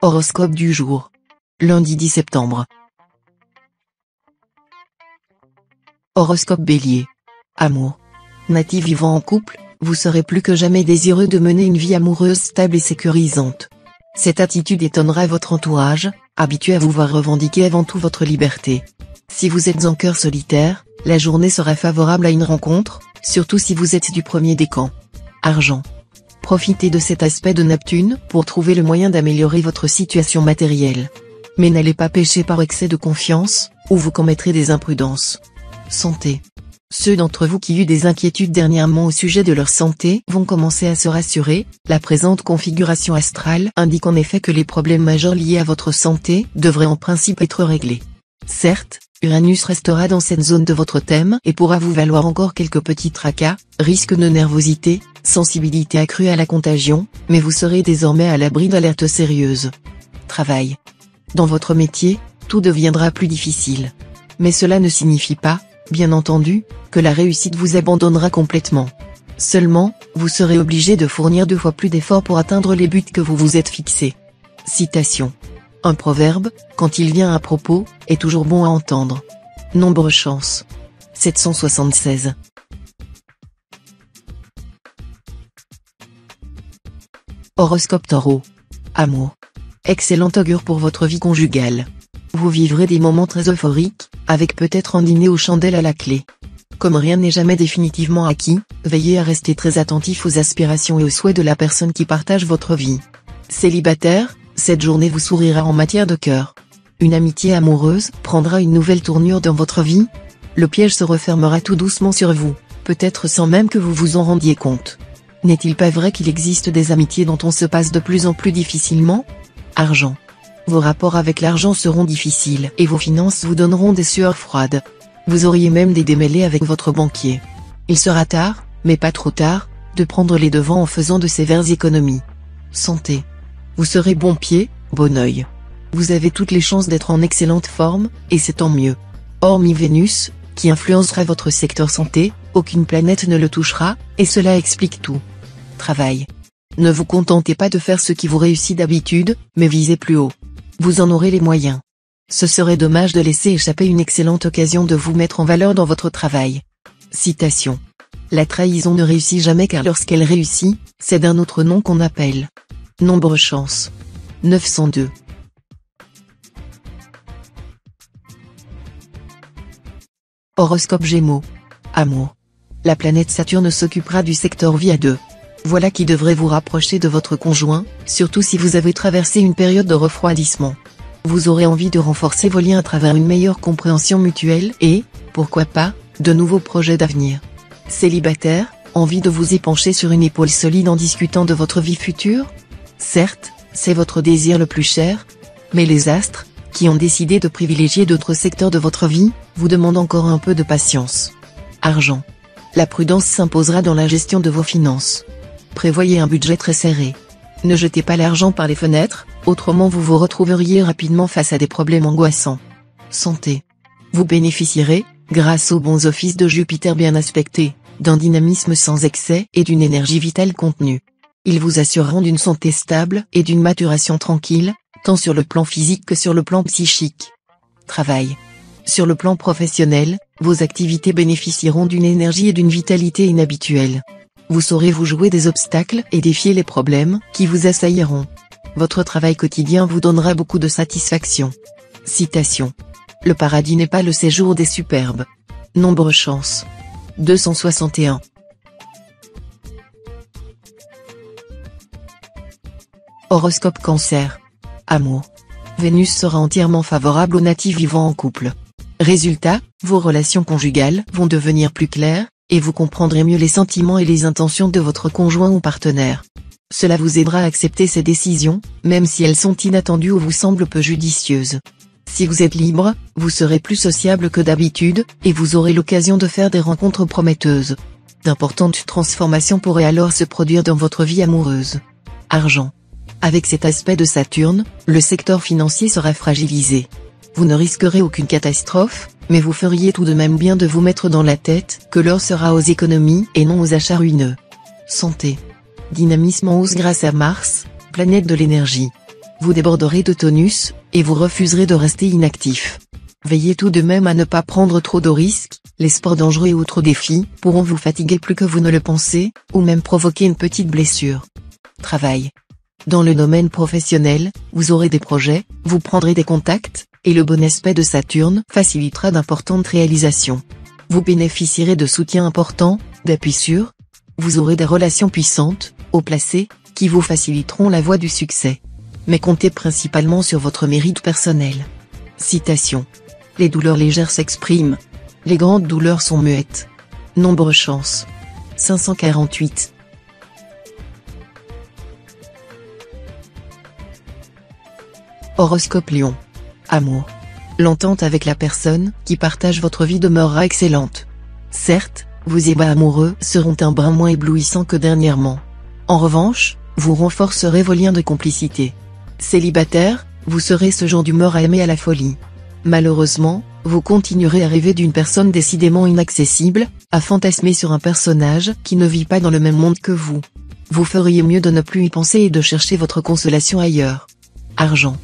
Horoscope du jour. Lundi 10 septembre. Horoscope Bélier. Amour. Natif vivant en couple, vous serez plus que jamais désireux de mener une vie amoureuse stable et sécurisante. Cette attitude étonnera votre entourage, habitué à vous voir revendiquer avant tout votre liberté. Si vous êtes en cœur solitaire, la journée sera favorable à une rencontre, surtout si vous êtes du premier décan. Argent. Profitez de cet aspect de Neptune pour trouver le moyen d'améliorer votre situation matérielle. Mais n'allez pas pécher par excès de confiance, ou vous commettrez des imprudences. Santé. Ceux d'entre vous qui ont eu des inquiétudes dernièrement au sujet de leur santé vont commencer à se rassurer. La présente configuration astrale indique en effet que les problèmes majeurs liés à votre santé devraient en principe être réglés. Certes, Uranus restera dans cette zone de votre thème et pourra vous valoir encore quelques petits tracas, risques de nervosité, sensibilité accrue à la contagion, mais vous serez désormais à l'abri d'alertes sérieuses. Travail. Dans votre métier, tout deviendra plus difficile. Mais cela ne signifie pas, bien entendu, que la réussite vous abandonnera complètement. Seulement, vous serez obligé de fournir 2 fois plus d'efforts pour atteindre les buts que vous vous êtes fixés. Citation. Un proverbe, quand il vient à propos, est toujours bon à entendre. Nombre chance. 776. Horoscope Taureau. Amour. Excellent augure pour votre vie conjugale. Vous vivrez des moments très euphoriques, avec peut-être un dîner aux chandelles à la clé. Comme rien n'est jamais définitivement acquis, veillez à rester très attentif aux aspirations et aux souhaits de la personne qui partage votre vie. Célibataire, cette journée vous sourira en matière de cœur. Une amitié amoureuse prendra une nouvelle tournure dans votre vie. Le piège se refermera tout doucement sur vous, peut-être sans même que vous vous en rendiez compte. N'est-il pas vrai qu'il existe des amitiés dont on se passe de plus en plus difficilement? Argent. Vos rapports avec l'argent seront difficiles et vos finances vous donneront des sueurs froides. Vous auriez même des démêlés avec votre banquier. Il sera tard, mais pas trop tard, de prendre les devants en faisant de sévères économies. Santé. Vous serez bon pied, bon œil. Vous avez toutes les chances d'être en excellente forme, et c'est tant mieux. Hormis Vénus, qui influencera votre secteur santé, aucune planète ne le touchera, et cela explique tout. Travail. Ne vous contentez pas de faire ce qui vous réussit d'habitude, mais visez plus haut. Vous en aurez les moyens. Ce serait dommage de laisser échapper une excellente occasion de vous mettre en valeur dans votre travail. Citation. La trahison ne réussit jamais car lorsqu'elle réussit, c'est d'un autre nom qu'on appelle. Nombre chance. 902. Horoscope Gémeaux. Amour. La planète Saturne s'occupera du secteur vie à 2. Voilà qui devrait vous rapprocher de votre conjoint, surtout si vous avez traversé une période de refroidissement. Vous aurez envie de renforcer vos liens à travers une meilleure compréhension mutuelle et, pourquoi pas, de nouveaux projets d'avenir. Célibataire, envie de vous épancher sur une épaule solide en discutant de votre vie future? Certes, c'est votre désir le plus cher, mais les astres, qui ont décidé de privilégier d'autres secteurs de votre vie, vous demandent encore un peu de patience. Argent. La prudence s'imposera dans la gestion de vos finances. Prévoyez un budget très serré. Ne jetez pas l'argent par les fenêtres, autrement vous vous retrouveriez rapidement face à des problèmes angoissants. Santé. Vous bénéficierez, grâce aux bons offices de Jupiter bien aspectés, d'un dynamisme sans excès et d'une énergie vitale contenue. Ils vous assureront d'une santé stable et d'une maturation tranquille, tant sur le plan physique que sur le plan psychique. Travail. Sur le plan professionnel, vos activités bénéficieront d'une énergie et d'une vitalité inhabituelles. Vous saurez vous jouer des obstacles et défier les problèmes qui vous assailleront. Votre travail quotidien vous donnera beaucoup de satisfaction. Citation. Le paradis n'est pas le séjour des superbes. Nombre chance. 261. Horoscope Cancer. Amour. Vénus sera entièrement favorable aux natifs vivant en couple. Résultat, vos relations conjugales vont devenir plus claires, et vous comprendrez mieux les sentiments et les intentions de votre conjoint ou partenaire. Cela vous aidera à accepter ces décisions, même si elles sont inattendues ou vous semblent peu judicieuses. Si vous êtes libre, vous serez plus sociable que d'habitude, et vous aurez l'occasion de faire des rencontres prometteuses. D'importantes transformations pourraient alors se produire dans votre vie amoureuse. Argent. Avec cet aspect de Saturne, le secteur financier sera fragilisé. Vous ne risquerez aucune catastrophe, mais vous feriez tout de même bien de vous mettre dans la tête que l'heure sera aux économies et non aux achats ruineux. Santé. Dynamisme en hausse grâce à Mars, planète de l'énergie. Vous déborderez de tonus, et vous refuserez de rester inactif. Veillez tout de même à ne pas prendre trop de risques, les sports dangereux et autres défis pourront vous fatiguer plus que vous ne le pensez, ou même provoquer une petite blessure. Travail. Dans le domaine professionnel, vous aurez des projets, vous prendrez des contacts, et le bon aspect de Saturne facilitera d'importantes réalisations. Vous bénéficierez de soutiens importants, d'appui sûr. Vous aurez des relations puissantes, haut placées, qui vous faciliteront la voie du succès. Mais comptez principalement sur votre mérite personnel. Citation. Les douleurs légères s'expriment. Les grandes douleurs sont muettes. Nombre chance. 548. Horoscope Lion. Amour. L'entente avec la personne qui partage votre vie demeurera excellente. Certes, vos ébats amoureux seront un brin moins éblouissants que dernièrement. En revanche, vous renforcerez vos liens de complicité. Célibataire, vous serez ce genre d'humeur à aimer à la folie. Malheureusement, vous continuerez à rêver d'une personne décidément inaccessible, à fantasmer sur un personnage qui ne vit pas dans le même monde que vous. Vous feriez mieux de ne plus y penser et de chercher votre consolation ailleurs. Argent.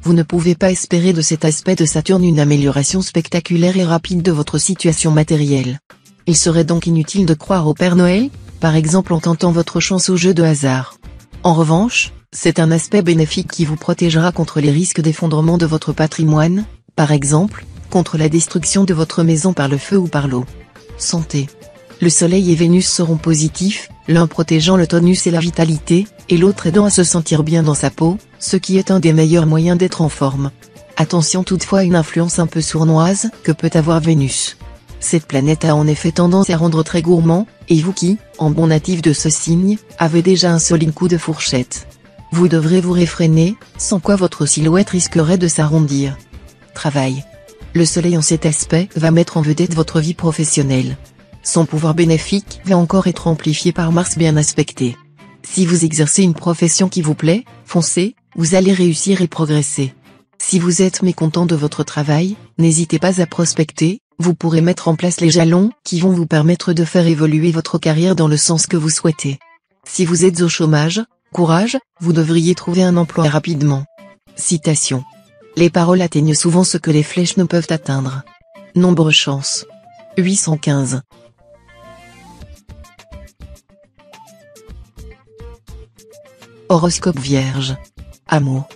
Vous ne pouvez pas espérer de cet aspect de Saturne une amélioration spectaculaire et rapide de votre situation matérielle. Il serait donc inutile de croire au Père Noël, par exemple en tentant votre chance au jeu de hasard. En revanche, c'est un aspect bénéfique qui vous protégera contre les risques d'effondrement de votre patrimoine, par exemple, contre la destruction de votre maison par le feu ou par l'eau. Santé. Le Soleil et Vénus seront positifs, l'un protégeant le tonus et la vitalité, et l'autre aidant à se sentir bien dans sa peau, ce qui est un des meilleurs moyens d'être en forme. Attention toutefois à une influence un peu sournoise que peut avoir Vénus. Cette planète a en effet tendance à rendre très gourmand, et vous qui, en bon natif de ce signe, avez déjà un solide coup de fourchette. Vous devrez vous réfréner, sans quoi votre silhouette risquerait de s'arrondir. Travail. Le Soleil en cet aspect va mettre en vedette votre vie professionnelle. Son pouvoir bénéfique va encore être amplifié par Mars bien aspecté. Si vous exercez une profession qui vous plaît, foncez, vous allez réussir et progresser. Si vous êtes mécontent de votre travail, n'hésitez pas à prospecter, vous pourrez mettre en place les jalons qui vont vous permettre de faire évoluer votre carrière dans le sens que vous souhaitez. Si vous êtes au chômage, courage, vous devriez trouver un emploi rapidement. Citation. Les paroles atteignent souvent ce que les flèches ne peuvent atteindre. Nombre chance. 815. Horoscope Vierge. Amour.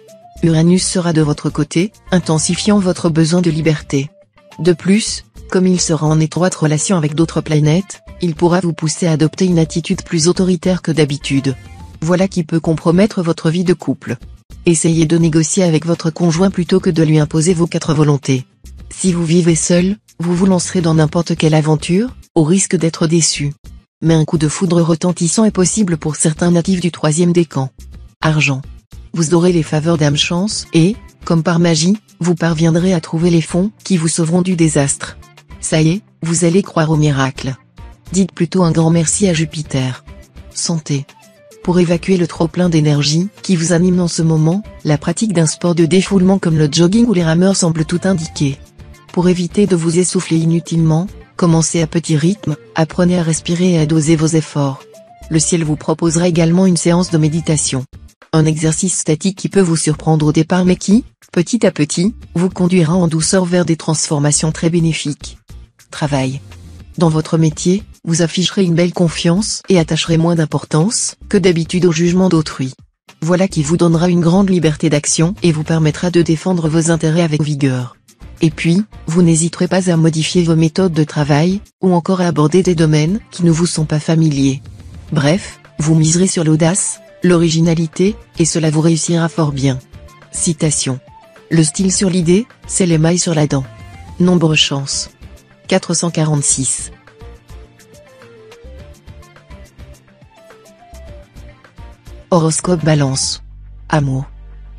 Uranus sera de votre côté, intensifiant votre besoin de liberté. De plus, comme il sera en étroite relation avec d'autres planètes, il pourra vous pousser à adopter une attitude plus autoritaire que d'habitude. Voilà qui peut compromettre votre vie de couple. Essayez de négocier avec votre conjoint plutôt que de lui imposer vos 4 volontés. Si vous vivez seul, vous vous lancerez dans n'importe quelle aventure, au risque d'être déçu. Mais un coup de foudre retentissant est possible pour certains natifs du 3e décan. Argent. Vous aurez les faveurs d'âme chance et, comme par magie, vous parviendrez à trouver les fonds qui vous sauveront du désastre. Ça y est, vous allez croire au miracle. Dites plutôt un grand merci à Jupiter. Santé. Pour évacuer le trop-plein d'énergie qui vous anime en ce moment, la pratique d'un sport de défoulement comme le jogging ou les rameurs semble tout indiquer. Pour éviter de vous essouffler inutilement, commencez à petit rythme, apprenez à respirer et à doser vos efforts. Le ciel vous proposera également une séance de méditation. Un exercice statique qui peut vous surprendre au départ mais qui, petit à petit, vous conduira en douceur vers des transformations très bénéfiques. Travail. Dans votre métier, vous afficherez une belle confiance et attacherez moins d'importance que d'habitude au jugement d'autrui. Voilà qui vous donnera une grande liberté d'action et vous permettra de défendre vos intérêts avec vigueur. Et puis, vous n'hésiterez pas à modifier vos méthodes de travail, ou encore à aborder des domaines qui ne vous sont pas familiers. Bref, vous miserez sur l'audace, l'originalité, et cela vous réussira fort bien. Citation. Le style sur l'idée, c'est l'émail sur la dent. Nombre chance. 446. Horoscope Balance. Amour.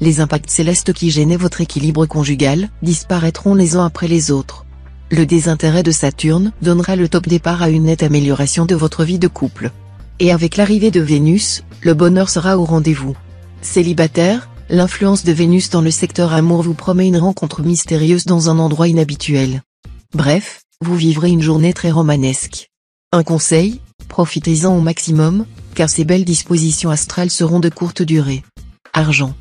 Les impacts célestes qui gênaient votre équilibre conjugal disparaîtront les uns après les autres. Le désintérêt de Saturne donnera le top départ à une nette amélioration de votre vie de couple. Et avec l'arrivée de Vénus, le bonheur sera au rendez-vous. Célibataire, l'influence de Vénus dans le secteur amour vous promet une rencontre mystérieuse dans un endroit inhabituel. Bref, vous vivrez une journée très romanesque. Un conseil, profitez-en au maximum, car ces belles dispositions astrales seront de courte durée. Argent.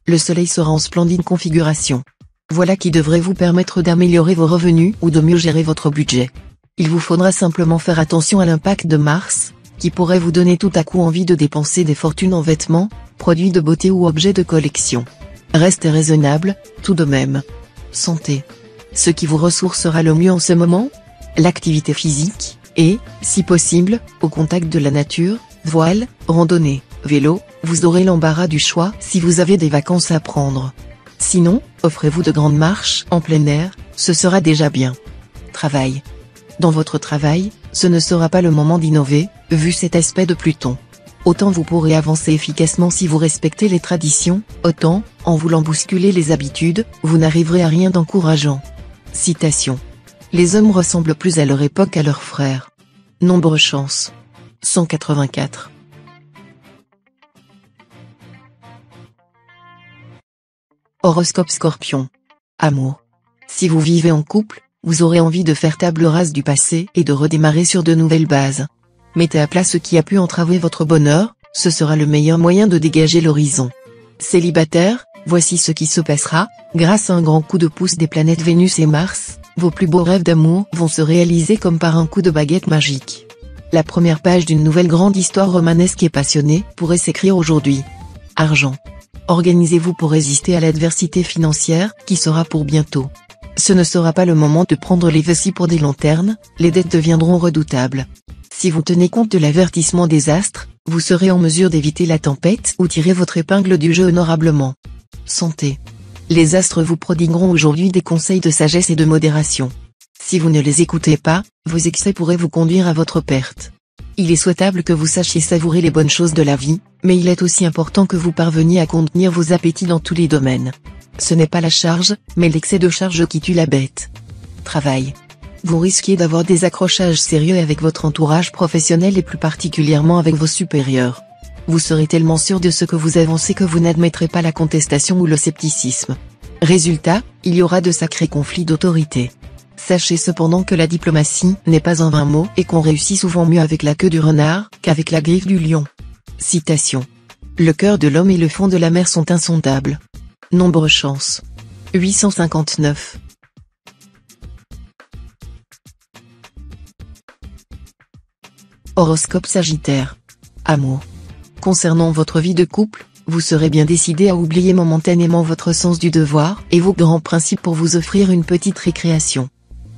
Le soleil sera en splendide configuration. Voilà qui devrait vous permettre d'améliorer vos revenus ou de mieux gérer votre budget. Il vous faudra simplement faire attention à l'impact de Mars, qui pourrait vous donner tout à coup envie de dépenser des fortunes en vêtements, produits de beauté ou objets de collection. Restez raisonnable, tout de même. Santé. Ce qui vous ressourcera le mieux en ce moment? L'activité physique, et, si possible, au contact de la nature, voile, randonnée, vélo, vous aurez l'embarras du choix si vous avez des vacances à prendre. Sinon, offrez-vous de grandes marches en plein air, ce sera déjà bien. Travail. Dans votre travail, ce ne sera pas le moment d'innover, vu cet aspect de Pluton. Autant vous pourrez avancer efficacement si vous respectez les traditions, autant, en voulant bousculer les habitudes, vous n'arriverez à rien d'encourageant. Citation. Les hommes ressemblent plus à leur époque qu'à leurs frères. Nombre chance. 184. Horoscope Scorpion. Amour. Si vous vivez en couple, vous aurez envie de faire table rase du passé et de redémarrer sur de nouvelles bases. Mettez à plat ce qui a pu entraver votre bonheur, ce sera le meilleur moyen de dégager l'horizon. Célibataire, voici ce qui se passera, grâce à un grand coup de pouce des planètes Vénus et Mars, vos plus beaux rêves d'amour vont se réaliser comme par un coup de baguette magique. La première page d'une nouvelle grande histoire romanesque et passionnée pourrait s'écrire aujourd'hui. Argent. Organisez-vous pour résister à l'adversité financière, qui sera pour bientôt. Ce ne sera pas le moment de prendre les vessies pour des lanternes, les dettes deviendront redoutables. Si vous tenez compte de l'avertissement des astres, vous serez en mesure d'éviter la tempête ou tirer votre épingle du jeu honorablement. Santé. Les astres vous prodigueront aujourd'hui des conseils de sagesse et de modération. Si vous ne les écoutez pas, vos excès pourraient vous conduire à votre perte. Il est souhaitable que vous sachiez savourer les bonnes choses de la vie, mais il est aussi important que vous parveniez à contenir vos appétits dans tous les domaines. Ce n'est pas la charge, mais l'excès de charge qui tue la bête. Travail. Vous risquez d'avoir des accrochages sérieux avec votre entourage professionnel et plus particulièrement avec vos supérieurs. Vous serez tellement sûr de ce que vous avancez que vous n'admettrez pas la contestation ou le scepticisme. Résultat, il y aura de sacrés conflits d'autorité. Sachez cependant que la diplomatie n'est pas un vain mot et qu'on réussit souvent mieux avec la queue du renard qu'avec la griffe du lion. Citation. Le cœur de l'homme et le fond de la mer sont insondables. Nombre chance. 859. Horoscope Sagittaire. Amour. Concernant votre vie de couple, vous serez bien décidé à oublier momentanément votre sens du devoir et vos grands principes pour vous offrir une petite récréation.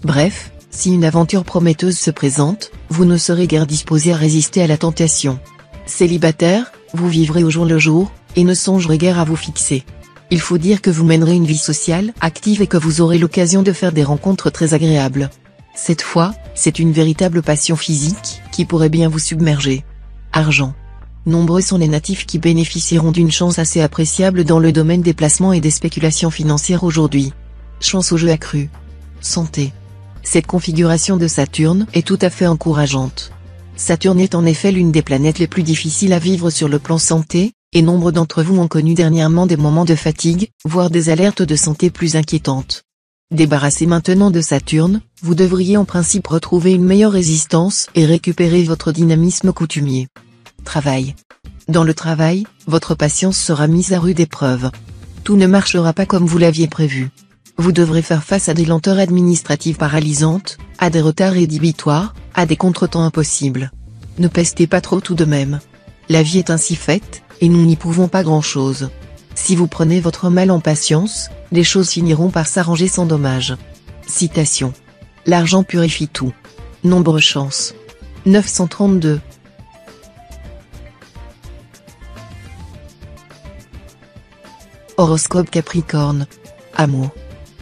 Bref, si une aventure prometteuse se présente, vous ne serez guère disposé à résister à la tentation. Célibataire, vous vivrez au jour le jour, et ne songerez guère à vous fixer. Il faut dire que vous mènerez une vie sociale active et que vous aurez l'occasion de faire des rencontres très agréables. Cette fois, c'est une véritable passion physique qui pourrait bien vous submerger. Argent. Nombreux sont les natifs qui bénéficieront d'une chance assez appréciable dans le domaine des placements et des spéculations financières aujourd'hui. Chance au jeu accrue. Santé. Cette configuration de Saturne est tout à fait encourageante. Saturne est en effet l'une des planètes les plus difficiles à vivre sur le plan santé, et nombre d'entre vous ont connu dernièrement des moments de fatigue, voire des alertes de santé plus inquiétantes. Débarrassé maintenant de Saturne, vous devriez en principe retrouver une meilleure résistance et récupérer votre dynamisme coutumier. Travail. Dans le travail, votre patience sera mise à rude épreuve. Tout ne marchera pas comme vous l'aviez prévu. Vous devrez faire face à des lenteurs administratives paralysantes, à des retards rédhibitoires, à des contretemps impossibles. Ne pestez pas trop tout de même. La vie est ainsi faite, et nous n'y pouvons pas grand-chose. Si vous prenez votre mal en patience, les choses finiront par s'arranger sans dommage. Citation. L'argent purifie tout. Nombre chance. 932. Horoscope Capricorne. Amour.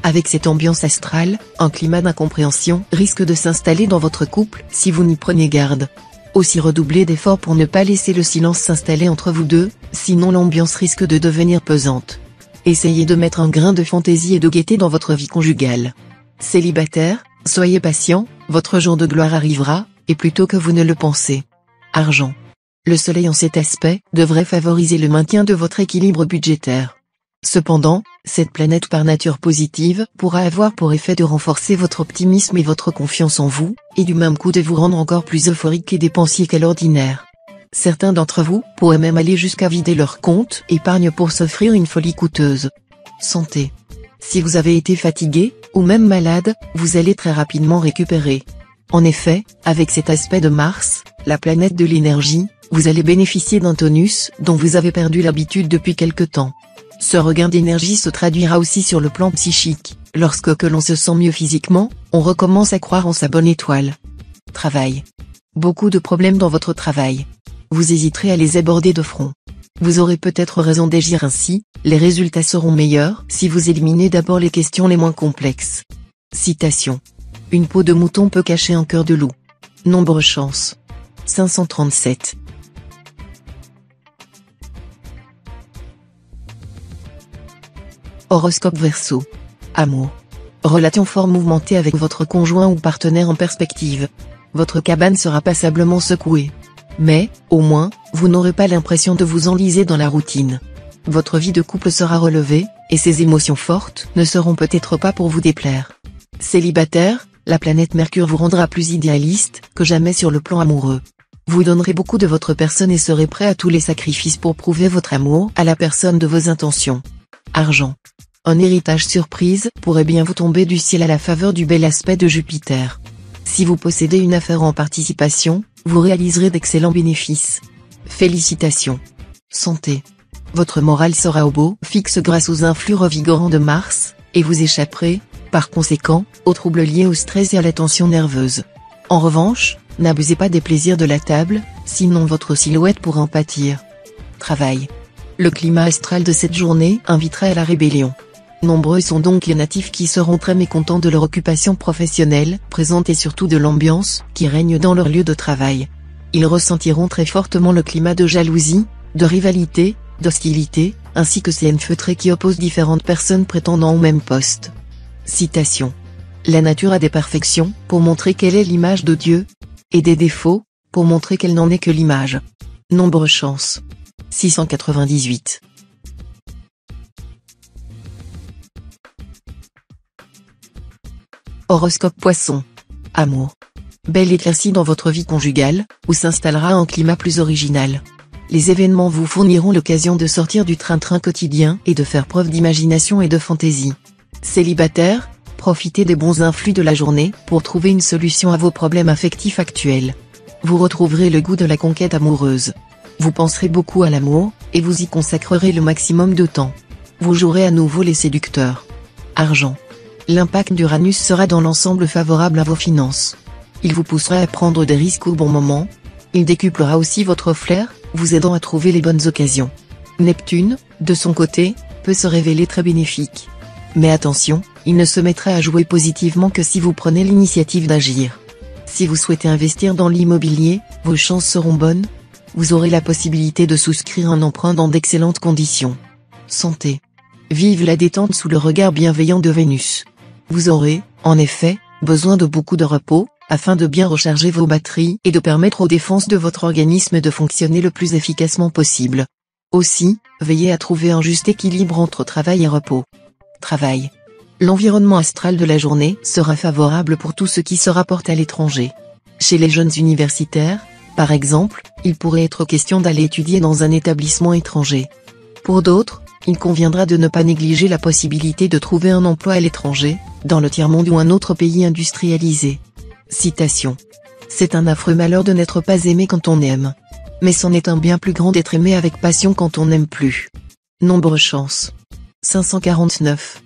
Avec cette ambiance astrale, un climat d'incompréhension risque de s'installer dans votre couple si vous n'y prenez garde. Aussi redoublez d'efforts pour ne pas laisser le silence s'installer entre vous deux, sinon l'ambiance risque de devenir pesante. Essayez de mettre un grain de fantaisie et de gaieté dans votre vie conjugale. Célibataire, soyez patient, votre jour de gloire arrivera, et plus tôt que vous ne le pensez. Argent. Le soleil en cet aspect devrait favoriser le maintien de votre équilibre budgétaire. Cependant, cette planète par nature positive pourra avoir pour effet de renforcer votre optimisme et votre confiance en vous, et du même coup de vous rendre encore plus euphorique et dépensier qu'à l'ordinaire. Certains d'entre vous pourraient même aller jusqu'à vider leur compte épargne pour s'offrir une folie coûteuse. Santé. Si vous avez été fatigué, ou même malade, vous allez très rapidement récupérer. En effet, avec cet aspect de Mars, la planète de l'énergie, vous allez bénéficier d'un tonus dont vous avez perdu l'habitude depuis quelque temps. Ce regain d'énergie se traduira aussi sur le plan psychique. Lorsque l'on se sent mieux physiquement, on recommence à croire en sa bonne étoile. Travail. Beaucoup de problèmes dans votre travail. Vous hésiterez à les aborder de front. Vous aurez peut-être raison d'agir ainsi, les résultats seront meilleurs si vous éliminez d'abord les questions les moins complexes. Citation. Une peau de mouton peut cacher un cœur de loup. Nombre chance. 537. Horoscope Verseau. Amour. Relation fort mouvementée avec votre conjoint ou partenaire en perspective. Votre cabane sera passablement secouée. Mais, au moins, vous n'aurez pas l'impression de vous enliser dans la routine. Votre vie de couple sera relevée, et ces émotions fortes ne seront peut-être pas pour vous déplaire. Célibataire, la planète Mercure vous rendra plus idéaliste que jamais sur le plan amoureux. Vous donnerez beaucoup de votre personne et serez prêt à tous les sacrifices pour prouver votre amour à la personne de vos intentions. Argent. Un héritage surprise pourrait bien vous tomber du ciel à la faveur du bel aspect de Jupiter. Si vous possédez une affaire en participation, vous réaliserez d'excellents bénéfices. Félicitations. Santé. Votre morale sera au beau fixe grâce aux influx revigorants de Mars, et vous échapperez, par conséquent, aux troubles liés au stress et à la tension nerveuse. En revanche, n'abusez pas des plaisirs de la table, sinon votre silhouette pourra en pâtir. Travail. Le climat astral de cette journée invitera à la rébellion. Nombreux sont donc les natifs qui seront très mécontents de leur occupation professionnelle présente et surtout de l'ambiance qui règne dans leur lieu de travail. Ils ressentiront très fortement le climat de jalousie, de rivalité, d'hostilité, ainsi que ces haines feutrées qui opposent différentes personnes prétendant au même poste. Citation. La nature a des perfections pour montrer quelle est l'image de Dieu, et des défauts pour montrer qu'elle n'en est que l'image. Nombre chance. 698. Horoscope Poisson. Amour. Belle éclaircie dans votre vie conjugale, où s'installera un climat plus original. Les événements vous fourniront l'occasion de sortir du train-train quotidien et de faire preuve d'imagination et de fantaisie. Célibataire, profitez des bons influx de la journée pour trouver une solution à vos problèmes affectifs actuels. Vous retrouverez le goût de la conquête amoureuse. Vous penserez beaucoup à l'amour, et vous y consacrerez le maximum de temps. Vous jouerez à nouveau les séducteurs. Argent. L'impact d'Uranus sera dans l'ensemble favorable à vos finances. Il vous poussera à prendre des risques au bon moment. Il décuplera aussi votre flair, vous aidant à trouver les bonnes occasions. Neptune, de son côté, peut se révéler très bénéfique. Mais attention, il ne se mettra à jouer positivement que si vous prenez l'initiative d'agir. Si vous souhaitez investir dans l'immobilier, vos chances seront bonnes. Vous aurez la possibilité de souscrire un emprunt dans d'excellentes conditions. Santé. Vive la détente sous le regard bienveillant de Vénus. Vous aurez, en effet, besoin de beaucoup de repos, afin de bien recharger vos batteries et de permettre aux défenses de votre organisme de fonctionner le plus efficacement possible. Aussi, veillez à trouver un juste équilibre entre travail et repos. Travail. L'environnement astral de la journée sera favorable pour tout ce qui se rapporte à l'étranger. Chez les jeunes universitaires, par exemple, il pourrait être question d'aller étudier dans un établissement étranger. Pour d'autres, il conviendra de ne pas négliger la possibilité de trouver un emploi à l'étranger, dans le tiers-monde ou un autre pays industrialisé. Citation. C'est un affreux malheur de n'être pas aimé quand on aime. Mais c'en est un bien plus grand d'être aimé avec passion quand on n'aime plus. Nombre chance. 549.